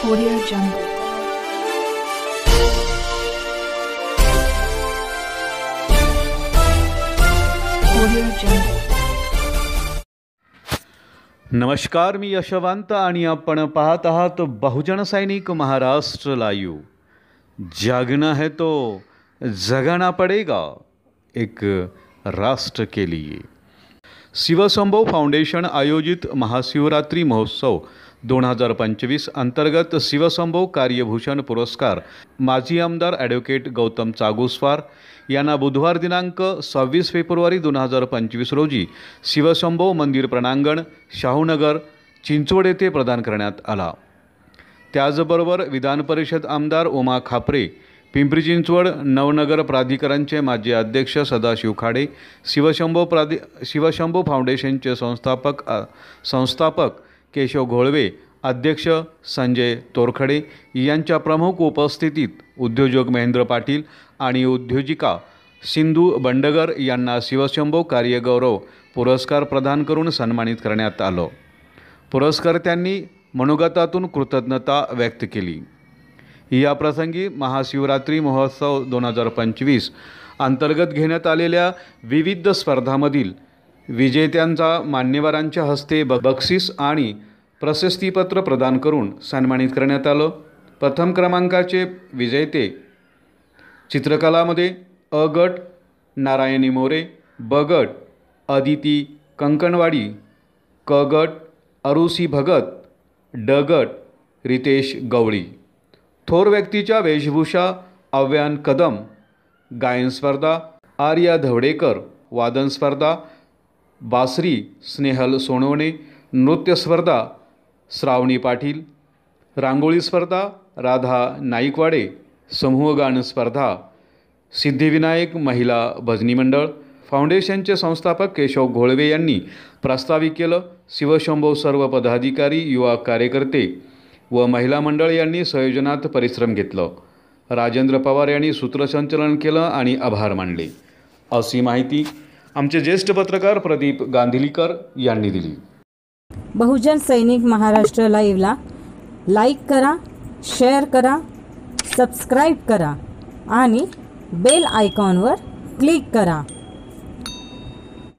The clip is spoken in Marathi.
Audio Jungle. Audio Jungle. नमस्कार, मी यशवंत आणि आपण पाहत आहात बहुजन सैनिक महाराष्ट्र लाईव्ह। जागना है तो जगाना पड़ेगा, एक राष्ट्र के लिए। शिवशंभो फाउंडेशन आयोजित महाशिवरात्री महोत्सव 2025 अंतर्गत शिवशंभो कार्यभूषण पुरस्कार माजी आमदार ॲडव्होकेट गौतम चागुसवार यांना बुधवार दिनांक 26 फेब्रुवारी 2025 रोजी शिवशंभो मंदिर प्रणांगण शाहूनगर चिंचवड येथे प्रदान करण्यात आला। त्याचबरोबर विधान परिषद आमदार उमा खापरे, पिंपरी चिंचवड नवनगर प्राधिकरणचे माजी अध्यक्ष सदाशिव खाडे, शिवशंभो फाउंडेशनचे संस्थापक केशव घोळवे, अध्यक्ष संजय तोरखडे यांच्या प्रमुख उपस्थितीत उद्योजक महेंद्र पाटील आणि उद्योजिका सिंधू बंडगर यांना शिवशंभो कार्यगौरव पुरस्कार प्रदान करून सन्मानित करण्यात आलं। पुरस्कर्त्यांनी मनोगतातून कृतज्ञता व्यक्त केली। या प्रसंगी महाशिवरात्री महोत्सव 2025 अंतर्गत घेण्यात आलेल्या विविध स्पर्धांमधील विजेत्यांचा मान्यवरांच्या हस्ते बक्षीस आणि प्रशस्तीपत्र प्रदान करून सन्मानित करण्यात आलं। प्रथम क्रमांकाचे विजेते चित्रकलामध्ये अ गट नारायणी मोरे, ब गट अदिती कंकणवाडी, क गट अरुसी भगत, ड गट रितेश गवळी। थोर व्यक्तीच्या वेशभूषा अव्यान कदम, गायन स्पर्धा आर्या धवडेकर, वादन स्पर्धा बासरी स्नेहल सोनवणे, नृत्य स्पर्धा श्रावणी पाटील, रांगोळी स्पर्धा राधा नाईकवाडे, समूहगान स्पर्धा सिद्धिविनायक महिला भजनी मंडळ। फाउंडेशनचे संस्थापक केशव घोळवे यांनी प्रस्तावित केलं। शिवशंभो सर्व पदाधिकारी, युवा कार्यकर्ते व महिला मंडळ यांनी संयोजनात परिश्रम घेतलं। राजेंद्र पवार यांनी सूत्रसंचालन केलं आणि आभार मानले, अशी माहिती आमचे ज्येष्ठ पत्रकार प्रदीप गांधीलीकर यांनी दिली। बहुजन सैनिक महाराष्ट्र लाईव्हला लाईक करा, शेअर करा, सबस्क्राईब करा आणि बेल आयकॉनवर क्लिक करा।